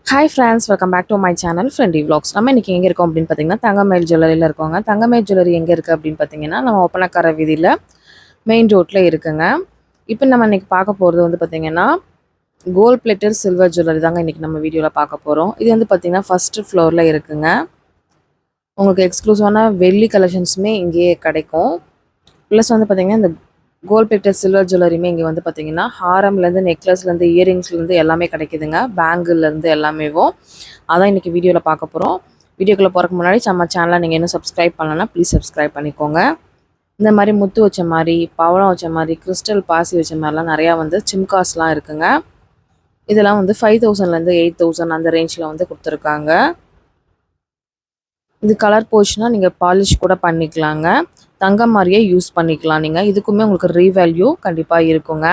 Hi friends, welcome back to my channel Friendly Vlogs. நம்ம இன்னைக்கு எங்க இருக்கோம் அப்படினு பாத்தீங்கன்னா தங்கமயில் ஜுவல்லரியில இருக்கோங்க. தங்கமயில் ஜுவல்லரி எங்க இருக்கு அப்படினு பாத்தீங்கன்னா நம்ம ஒப்பனக்கார வீதியில மெயின் ரோட்ல இருக்குங்க. இப்போ நம்ம இன்னைக்கு பார்க்க போறது வந்து பாத்தீங்கன்னா கோல்ட் பிளேட்டட் சில்வர் ஜுவல்லரி தாங்க இன்னைக்கு நம்ம வீடியோல பார்க்க போறோம். இது வந்து பாத்தீங்கன்னா ஃபர்ஸ்ட் ஃப்ளோர்ல இருக்குங்க. உங்களுக்கு எக்ஸ்க்ளூசிவான வெள்ளி கலெக்ஷன்ஸ்மே இங்கேயே கிடைக்கும். ப்ளஸ் வந்து பாத்தீங்கன்னா இந்த கோல்ட் பிளேட்டட் சில்வர் ஜுவல்லரியுமே இங்கே வந்து பார்த்தீங்கன்னா ஹாரம்லேருந்து நெக்லஸ்லேருந்து இயரிங்ஸ்லேருந்து எல்லாமே கிடைக்குதுங்க. பேங்கிள்லேருந்து எல்லாமேவும் அதான் இன்றைக்கி வீடியோவில் பார்க்க போகிறோம். வீடியோக்குள்ளே போகிறதுக்கு முன்னாடி நம்ம சேனலை நீங்கள் இன்னும் சப்ஸ்கிரைப் பண்ணலன்னா ப்ளீஸ் சப்ஸ்கிரைப் பண்ணிக்கோங்க. இந்த மாதிரி முத்து வச்ச மாதிரி, பவளம் வச்ச மாதிரி, கிறிஸ்டல் பாசி வச்ச மாதிரிலாம் நிறையா வந்து சிம்காஸ்லாம் இருக்குங்க. இதெல்லாம் வந்து 5000லேருந்து 8000 அந்த ரேஞ்சில் வந்து கொடுத்துருக்காங்க. இது கலர் போச்சுன்னா நீங்கள் பாலிஷ் கூட பண்ணிக்கலாங்க. தங்கம் மாதிரியே யூஸ் பண்ணிக்கலாம் நீங்கள். இதுக்குமே உங்களுக்கு ரீவேல்யூ கண்டிப்பாக இருக்குங்க.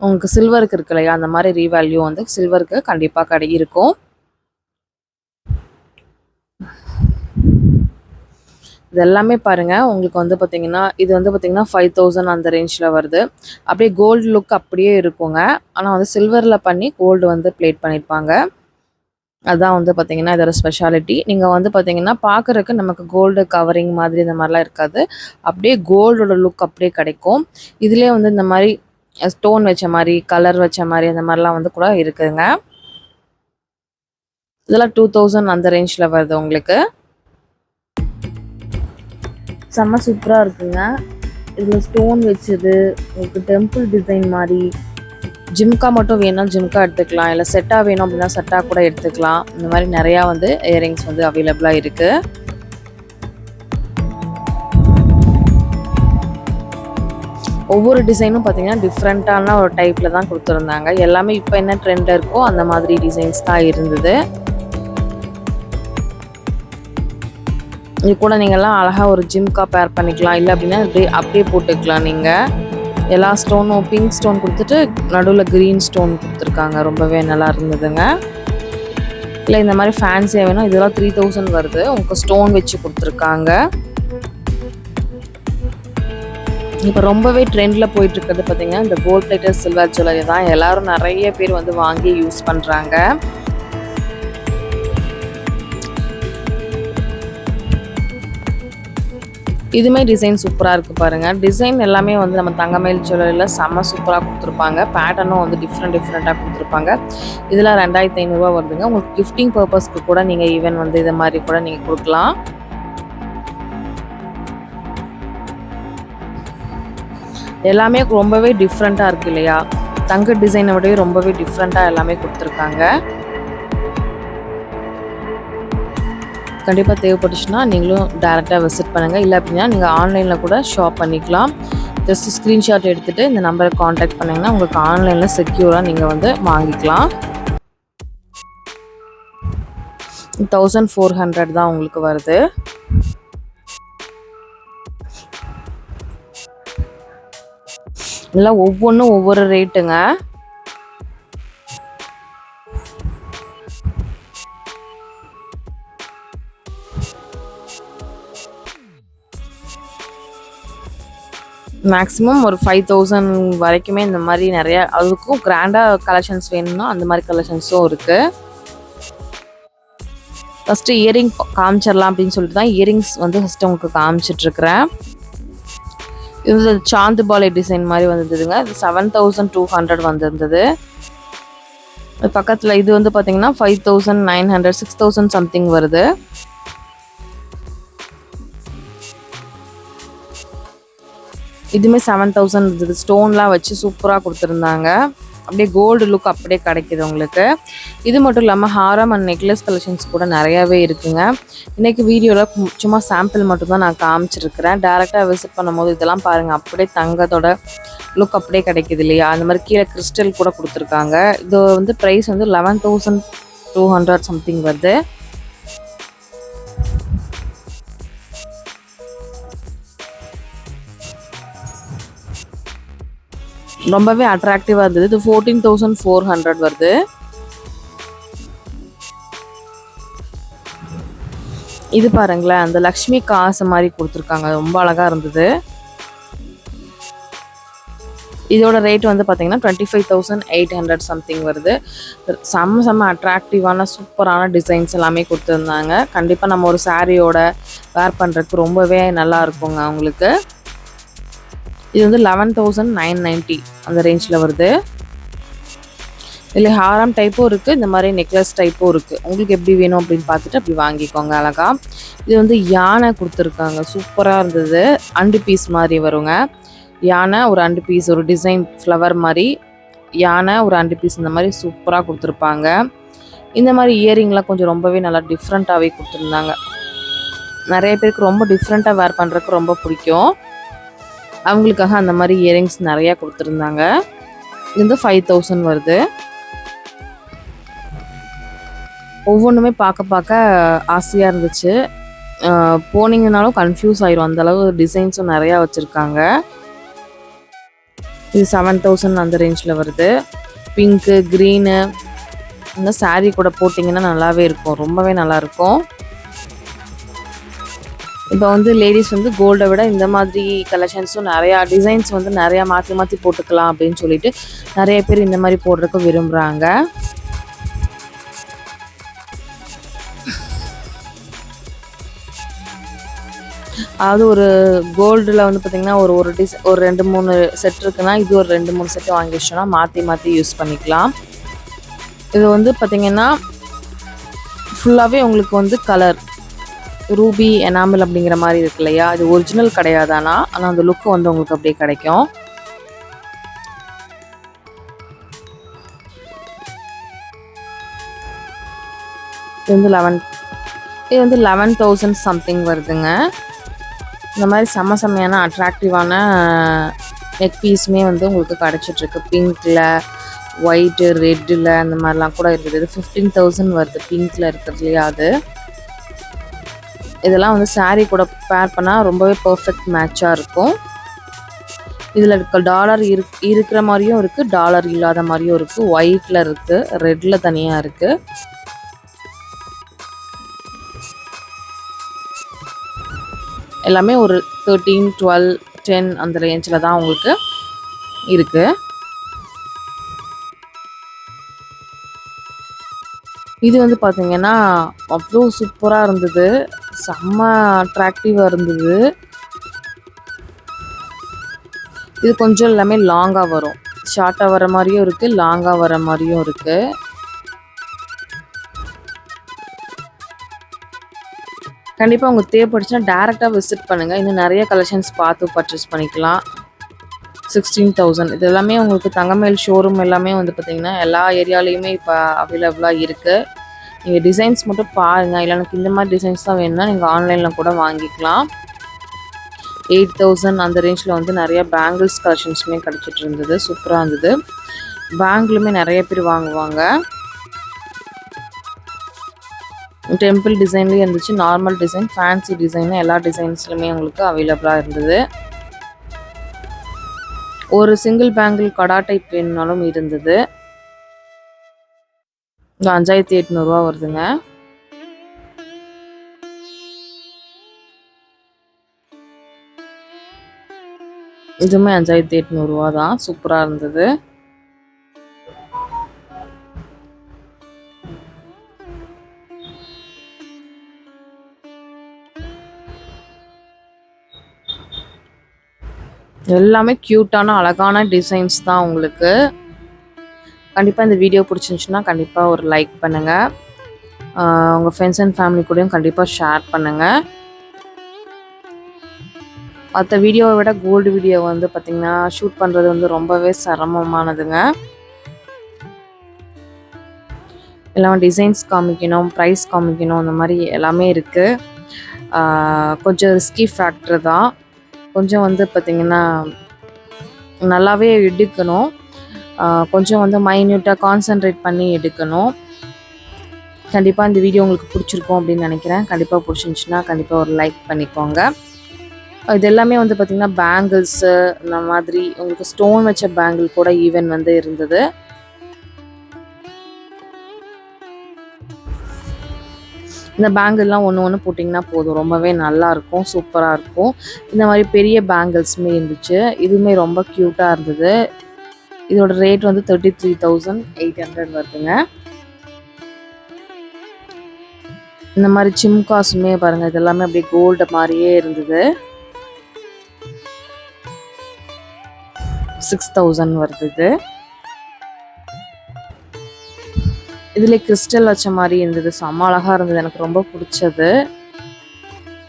உங்களுக்கு சில்வருக்கு இருக்கு இல்லையா, அந்த மாதிரி ரீவேல்யூ வந்து சில்வருக்கு கண்டிப்பாக இருக்கும். இது எல்லாமே பாருங்கள் உங்களுக்கு வந்து பார்த்திங்கன்னா இது வந்து பார்த்திங்கன்னா 5000 அந்த ரேஞ்சில் வருது. அப்படியே கோல்டு லுக் அப்படியே இருக்குங்க. ஆனால் வந்து சில்வரில் பண்ணி கோல்டு வந்து பிளேட் பண்ணியிருப்பாங்க. அதுதான் வந்து பார்த்திங்கன்னா இதோட ஸ்பெஷாலிட்டி. நீங்கள் வந்து பார்த்திங்கன்னா பார்க்குறக்கு நமக்கு கோல்டு கவரிங் மாதிரி இந்த மாதிரிலாம் இருக்காது. அப்படியே கோல்டோட லுக் அப்படியே கிடைக்கும். இதிலே வந்து இந்த மாதிரி ஸ்டோன் வச்ச மாதிரி, கலர் வச்ச மாதிரி அந்த மாதிரிலாம் வந்து கூட இருக்குதுங்க. இதெல்லாம் 2000 அந்த ரேஞ்சில் வருது உங்களுக்கு. செம்ம சூப்பராக இருக்குங்க. இதில் ஸ்டோன் வச்சது உங்களுக்கு டெம்பிள் டிசைன் மாதிரி. ஜிம்கா மட்டும் வேணும் ஜிம்கா எடுத்துக்கலாம், இல்லை செட்டாக வேணும் அப்படின்னா செட்டாக கூட எடுத்துக்கலாம். இந்த மாதிரி நிறையா வந்து இயரிங்ஸ் வந்து அவைலபிளாக இருக்குது. ஒவ்வொரு டிசைனும் பார்த்தீங்கன்னா டிஃப்ரெண்ட்டான ஒரு டைப்பில் தான் கொடுத்துருந்தாங்க. எல்லாமே இப்போ என்ன ட்ரெண்டில் இருக்கோ அந்த மாதிரி டிசைன்ஸ் தான் இருந்தது. இது கூட நீங்கள்லாம் அழகாக ஒரு ஜிம்கா பேர் பண்ணிக்கலாம், இல்லை அப்படின்னா அப்படியே போட்டுக்கலாம். நீங்கள் எல்லா ஸ்டோனும் பிங்க் ஸ்டோன் கொடுத்துட்டு நடுவில் க்ரீன் ஸ்டோன் கொடுத்துருக்காங்க. ரொம்பவே நல்லா இருந்ததுங்க. இல்லை இந்த மாதிரி ஃபேன்சியாக வேணும், இதெல்லாம் 3000 வருது. உங்களுக்கு ஸ்டோன் வச்சு கொடுத்துருக்காங்க. இப்போ ரொம்பவே ட்ரெண்டில் போயிட்டுருக்கிறது பார்த்திங்கன்னா இந்த கோல்ட் பிளேட்டட் சில்வர் ஜுவல்லரி தான். எல்லோரும் நிறைய பேர் வந்து வாங்கி யூஸ் பண்ணுறாங்க. இதுமே டிசைன் சூப்பராக இருக்குது பாருங்கள். டிசைன் எல்லாமே வந்து நம்ம தங்கமயில் ஜுவல்லரியில் செம்ம சூப்பராக கொடுத்துருப்பாங்க. பேட்டர்னும் வந்து டிஃப்ரெண்ட்டாக கொடுத்துருப்பாங்க. இதில் 2500 வருதுங்க. உங்களுக்கு கிஃப்டிங் பர்பஸ்க்கு கூட நீங்கள் ஈவன் வந்து இதை மாதிரி கூட நீங்கள் கொடுக்கலாம். எல்லாமே ரொம்பவே டிஃப்ரெண்ட்டாக இருக்குது இல்லையா, தங்க டிசைனை விடவே ரொம்பவே டிஃப்ரெண்ட்டாக எல்லாமே கொடுத்துருக்காங்க. கண்டிப்பாக தேவைப்பட்டுச்சுன்னா நீங்களும் டேரெக்டாக விசிட் பண்ணுங்கள். இல்லை அப்படின்னா நீங்கள் ஆன்லைனில் கூட ஷாப் பண்ணிக்கலாம். ஜஸ்ட் ஸ்க்ரீன்ஷாட் எடுத்துகிட்டு இந்த நம்பரை காண்டாக்ட் பண்ணிங்கன்னா உங்களுக்கு ஆன்லைனில் செக்யூராக நீங்கள் வந்து வாங்கிக்கலாம். 1400 தான் உங்களுக்கு வருது. இதெல்லாம் ஒவ்வொன்றும் ஒவ்வொரு ரேட்டுங்க. மேக்ஸிமம் ஒரு 5000 வரைக்குமே இந்த மாதிரி நிறையா, அதுக்கும் கிராண்டாக கலெக்ஷன்ஸ் வேணும்னா அந்த மாதிரி கலெக்ஷன்ஸும் இருக்குது. ஃபஸ்ட்டு இயரிங் காமிச்சிடலாம் அப்படின்னு சொல்லிட்டு தான் இயரிங்ஸ் வந்து ஃபஸ்ட்டு உங்களுக்கு காமிச்சிட்ருக்கிறேன். இது சாந்துபாலை டிசைன் மாதிரி வந்துருந்துதுங்க. இது 7200 வந்திருந்தது. பக்கத்தில் இது வந்து பார்த்திங்கன்னா 5900 6000 சம்திங் வருது. இதுவுமே 7000 இருந்தது. ஸ்டோன்லாம் வச்சு சூப்பராக கொடுத்துருந்தாங்க. அப்படியே கோல்டு லுக் அப்படியே கிடைக்கிது உங்களுக்கு. இது மட்டும் இல்லாமல் ஹாரம் அண்ட் நெக்லஸ் கலெக்ஷன்ஸ் கூட நிறையாவே இருக்குங்க. இன்றைக்கி வீடியோவில் சும்மா சாம்பிள் மட்டும்தான் நான் காமிச்சிருக்கிறேன். டேரெக்டாக விசிட் பண்ணும்போது இதெல்லாம் பாருங்கள், அப்படியே தங்கத்தோட லுக் அப்படியே கிடைக்கிது இல்லையா. அந்த மாதிரி கீழே கிறிஸ்டல் கூட கொடுத்துருக்காங்க. இது வந்து ப்ரைஸ் வந்து 11200 சம்திங் வருது. ரொம்பவே அட்ராக்டிவாக இருந்தது. இது 14400 வருது. இது பாருங்களேன், அந்த லக்ஷ்மி காசு மாதிரி கொடுத்துருக்காங்க. ரொம்ப அழகாக இருந்தது. இதோட ரேட் வந்து பார்த்தீங்கன்னா 25,800 சம்திங் வருது. செம்ம அட்ராக்டிவான சூப்பரான டிசைன்ஸ் எல்லாமே கொடுத்துருந்தாங்க. கண்டிப்பாக நம்ம ஒரு சாரியோட வேர் பண்ணுறதுக்கு ரொம்பவே நல்லா இருக்குங்க உங்களுக்கு. இது வந்து 11,990 அந்த ரேஞ்சில் வருது. இதில் ஹாரம் டைப்பும் இருக்குது, இந்த மாதிரி நெக்லஸ் டைப்பும் இருக்குது. உங்களுக்கு எப்படி வேணும் அப்படின்னு பார்த்துட்டு அப்படி வாங்கிக்கோங்க அழகா. இது வந்து யானை கொடுத்துருக்காங்க, சூப்பராக இருந்தது. அண்டு பீஸ் மாதிரி வருங்க. யானை ஒரு அண்டு பீஸ், ஒரு டிசைன் ஃப்ளவர் மாதிரி யானை ஒரு அண்டு பீஸ், இந்த மாதிரி சூப்பராக கொடுத்துருப்பாங்க. இந்த மாதிரி இயரிங்லாம் கொஞ்சம் ரொம்பவே நல்லா டிஃப்ரெண்ட்டாகவே கொடுத்துருந்தாங்க. நிறைய பேருக்கு ரொம்ப டிஃப்ரெண்ட்டாக வேர் பண்ணுறதுக்கு ரொம்ப பிடிக்கும். அவங்களுக்காக அந்த மாதிரி இயரிங்ஸ் நிறையா கொடுத்துருந்தாங்க. இது வந்து 5,000 வருது. ஒவ்வொன்றுமே பார்க்க ஆசையாக இருந்துச்சு. போனீங்கன்னாலும் கன்ஃபியூஸ் ஆயிரும், அந்தளவு டிசைன்ஸும் நிறையா வச்சுருக்காங்க. இது 7,000 அந்த ரேஞ்சில் வருது. பிங்க்கு, க்ரீனு இந்த சாரீ கூட போட்டிங்கன்னா நல்லாவே இருக்கும், ரொம்பவே நல்லாயிருக்கும். இப்போ வந்து லேடிஸ் வந்து கோல்டை விட இந்த மாதிரி கலெக்ஷன்ஸும் நிறையா டிசைன்ஸ் வந்து நிறையா மாற்றி போட்டுக்கலாம் அப்படின்னு சொல்லிட்டு நிறைய பேர் இந்த மாதிரி போடுறதுக்கு விரும்புகிறாங்க. அதாவது ஒரு கோல்டில் வந்து பார்த்திங்கன்னா ஒரு 2-3 செட் இருக்குன்னா இது ஒரு 2-3 செட்டு வாங்கி வச்சோன்னா மாற்றி யூஸ் பண்ணிக்கலாம். இது வந்து பார்த்திங்கன்னா ஃபுல்லாகவே உங்களுக்கு வந்து கலர் ரூபி எனாமல் அப்படிங்கிற மாதிரி இருக்கு இல்லையா, இது ஒரிஜினல் கிடையாதானா, ஆனால் அந்த லுக்கு வந்து உங்களுக்கு அப்படியே கிடைக்கும். இது வந்து 11,000 சம்திங் வருதுங்க. இந்த மாதிரி செம்மையான அட்ராக்டிவான நெக் பீஸுமே வந்து உங்களுக்கு கிடச்சிட்ருக்கு. பிங்க்கில், ஒயிட்டு, ரெட்டில் அந்த மாதிரிலாம் கூட இருக்குது. இது 15,000 வருது பிங்க்கில் இருக்கிறது இல்லையா அது. இதெல்லாம் வந்து சாரீ கூட பேர் பண்ணால் ரொம்பவே பர்ஃபெக்ட் மேட்சாக இருக்கும். இதில் இருக்க டாலர் இருக்கிற மாதிரியும் இருக்குது, டாலர் இல்லாத மாதிரியும் இருக்குது. ஒயிட்டில் இருக்குது, ரெட்டில் தனியாக இருக்குது. எல்லாமே ஒரு 13, 12, 10 அந்த ரேஞ்சில் தான் உங்களுக்கு இருக்குது. இது வந்து பார்த்திங்கன்னா அவ்வளோ சூப்பராக இருந்தது, செம்ம அட்ராக்டிவாக இருந்தது. இது கொஞ்சம் எல்லாமே லாங்காக வரும், ஷார்ட்டாக வர மாதிரியும் இருக்குது, லாங்காக வர மாதிரியும் இருக்குது. கண்டிப்பாக உங்களுக்கு தேவைப்படுச்சுன்னா டேரெக்டாக விசிட் பண்ணுங்கள். இன்னும் நிறைய கலெக்ஷன்ஸ் பார்த்து பர்ச்சேஸ் பண்ணிக்கலாம். 16,000 இது எல்லாமே உங்களுக்கு தங்கமயில் ஷோரூம் எல்லாமே வந்து பார்த்திங்கன்னா எல்லா ஏரியாலேயுமே இப்போ அவைலபிளாக இருக்குது. நீங்கள் டிசைன்ஸ் மட்டும் பாருங்கள், இல்லை எனக்கு இந்த மாதிரி டிசைன்ஸ் தான் வேணும்னா நீங்கள் ஆன்லைனில் கூட வாங்கிக்கலாம். 8,000 அந்த ரேஞ்சில் வந்து நிறைய பேங்கிள்ஸ் கலெக்ஷன்ஸுமே கிடச்சிட்டு இருந்தது, சூப்பராக இருந்தது. பேங்கிளுமே நிறைய பேர் வாங்குவாங்க. டெம்பிள் டிசைன்லேயும் இருந்துச்சு, நார்மல் டிசைன், ஃபேன்சி டிசைன், எல்லா டிசைன்ஸ்லையுமே உங்களுக்கு அவைலபிளாக இருந்தது. ஒரு சிங்கிள் பேங்கிள் கடா டைப் வேணுனாலும் இருந்தது. 5,800 வருதுங்க. இதுவுமே 5,800 தான், சூப்பராக இருந்தது. எல்லாமே க்யூட்டான அழகான டிசைன்ஸ் தான் உங்களுக்கு. கண்டிப்பாக இந்த வீடியோ பிடிச்சிருந்துச்சுன்னா கண்டிப்பாக ஒரு லைக் பண்ணுங்கள். உங்கள் ஃப்ரெண்ட்ஸ் அண்ட் ஃபேமிலி கூடயும் கண்டிப்பாக ஷேர் பண்ணுங்கள். மற்ற வீடியோவை விட கோல்டு வீடியோ வந்து பார்த்திங்கன்னா ஷூட் பண்ணுறது வந்து ரொம்பவே சிரமமானதுங்க. எல்லாம் டிசைன்ஸ் காமிக்கணும், ப்ரைஸ் காமிக்கணும், அந்த மாதிரி எல்லாமே இருக்குது. கொஞ்சம் ரிஸ்கி ஃபேக்டர் தான். கொஞ்சம் வந்து பார்த்திங்கன்னா நல்லாவே எடுக்கணும், கொஞ்சம் வந்து மைன்யூட்டாக கான்சன்ட்ரேட் பண்ணி எடுக்கணும். கண்டிப்பாக இந்த வீடியோ உங்களுக்கு பிடிச்சிருக்கும் அப்படின்னு நினைக்கிறேன். கண்டிப்பாக பிடிச்சிருந்துச்சுன்னா கண்டிப்பாக ஒரு லைக் பண்ணிக்கோங்க. இது எல்லாமே வந்து பார்த்திங்கன்னா பேங்கிள்ஸு, இந்த மாதிரி உங்களுக்கு ஸ்டோன் வச்ச பேங்கிள் கூட ஈவன் வந்து இருந்தது. இந்த பேங்கிள்லாம் ஒன்று போட்டிங்கன்னா போதும், ரொம்பவே நல்லாயிருக்கும், சூப்பராக இருக்கும். இந்த மாதிரி பெரிய பேங்கிள்ஸுமே இருந்துச்சு, இதுவுமே ரொம்ப க்யூட்டாக இருந்தது. இதோட ரேட் வந்து 33,800 வருதுங்க. இந்த மாதிரி சிம்காஸுமே பாருங்கள், இது எல்லாமே அப்படியே கோல்டு மாதிரியே இருந்தது. 6,000 வருது இது. இதில் கிறிஸ்டல் வச்ச மாதிரி இருந்தது, செம்ம அழகாக இருந்தது, எனக்கு ரொம்ப பிடிச்சது.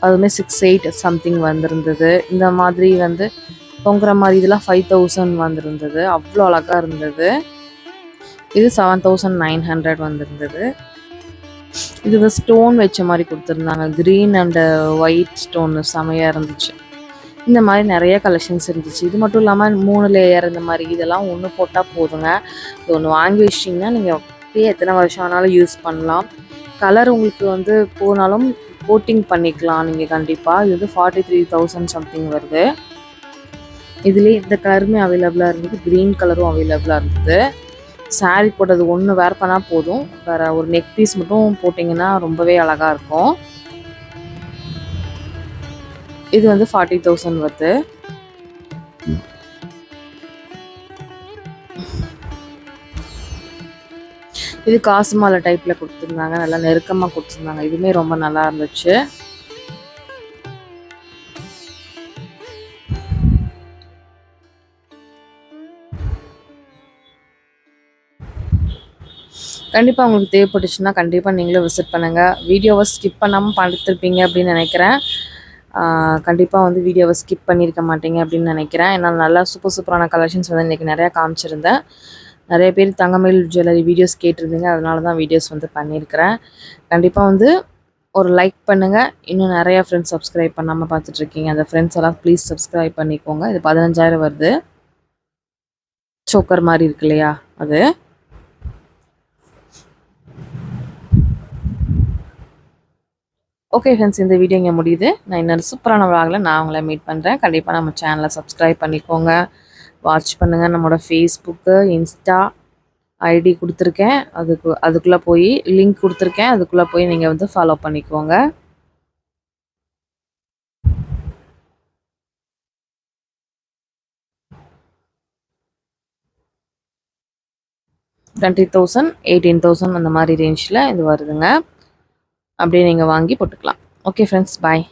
அதுவுமே 6,800 சம்திங் வந்திருந்தது. இந்த மாதிரி வந்து தொங்குற மாதிரி இதெல்லாம் 5,000 வந்திருந்தது, அவ்வளோ அழகாக இருந்தது. இது 7,900 வந்திருந்தது. இது ஸ்டோன் வச்ச மாதிரி கொடுத்துருந்தாங்க, க்ரீன் அண்டு ஒயிட் ஸ்டோன் செமையாக இருந்துச்சு. இந்த மாதிரி நிறைய கலெக்ஷன்ஸ் இருந்துச்சு. இது மட்டும் இல்லாமல் 3 லேயர் இந்த மாதிரி இதெல்லாம் ஒன்று போட்டால் போதுங்க. இது ஒன்று வாங்கி வச்சிட்டிங்கன்னா நீங்கள் அப்படியே எத்தனை வருஷம் ஆனாலும் யூஸ் பண்ணலாம். கலர் உங்களுக்கு வந்து போனாலும் கோட்டிங் பண்ணிக்கலாம் நீங்கள் கண்டிப்பாக. இது வந்து 43,000 சம்திங் வருது. இதுலேயே இந்த கலருமே அவைலபிளாக இருந்தது, க்ரீன் கலரும் அவைலபிளாக இருந்தது. சாரீ போட்டது ஒன்று வேர் பண்ணால் போதும், வேறு ஒரு நெக் பீஸ் மட்டும் போட்டிங்கன்னா ரொம்பவே அழகாக இருக்கும். இது வந்து 40,000 வருது. இது காசு மாலை டைப்பில் கொடுத்துருந்தாங்க, நல்லா நெருக்கமாக கொடுத்துருந்தாங்க. இதுவுமே ரொம்ப நல்லா இருந்துச்சு. கண்டிப்பாக உங்களுக்கு தேவைப்பட்டுச்சுன்னா கண்டிப்பாக நீங்களும் விசிட் பண்ணுங்கள். வீடியோவை ஸ்கிப் பண்ணாமல் பார்த்துருப்பீங்க அப்படின்னு நினைக்கிறேன். கண்டிப்பாக வந்து வீடியோவை ஸ்கிப் பண்ணியிருக்க மாட்டீங்க அப்படின்னு நினைக்கிறேன். ஏன்னா நல்லா சூப்பரான கலெக்ஷன்ஸ் வந்து இன்றைக்கி நிறையா காமிச்சிருந்தேன். நிறைய பேர் தங்கமயில் ஜுவல்லரி வீடியோஸ் கேட்டிருந்தீங்க, அதனால தான் வீடியோஸ் வந்து பண்ணியிருக்கிறேன். கண்டிப்பாக வந்து ஒரு லைக் பண்ணுங்கள். இன்னும் நிறையா ஃப்ரெண்ட்ஸ் சப்ஸ்கிரைப் பண்ணாமல் பார்த்துட்ருக்கீங்க, அந்த ஃப்ரெண்ட்ஸ் எல்லாம் ப்ளீஸ் சப்ஸ்கிரைப் பண்ணிக்கோங்க. இது 15,000 வருது. சோக்கர் மாதிரி இருக்கு இல்லையா அது. ஓகே ஃப்ரெண்ட்ஸ், இந்த வீடியோ இங்கே முடியுது. நான் இன்னொரு சூப்பரான விளாகில் நான் உங்களை மீட் பண்ணுறேன். கண்டிப்பாக நம்ம சேனலை சப்ஸ்கிரைப் பண்ணிக்கோங்க, வாட்ச் பண்ணுங்கள். நம்மளோட ஃபேஸ்புக்கு, இன்ஸ்டா ஐடி கொடுத்துருக்கேன், அதுக்குள்ளே போய் லிங்க் கொடுத்துருக்கேன், அதுக்குள்ளே போய் நீங்கள் வந்து ஃபாலோ பண்ணிக்கோங்க. $20,000 18,000 அந்த மாதிரி ரேஞ்சில் இது வருதுங்க. அப்படியே நீங்கள் வாங்கி போட்டுக்கலாம். ஓகே ஃப்ரெண்ட்ஸ், பாய்.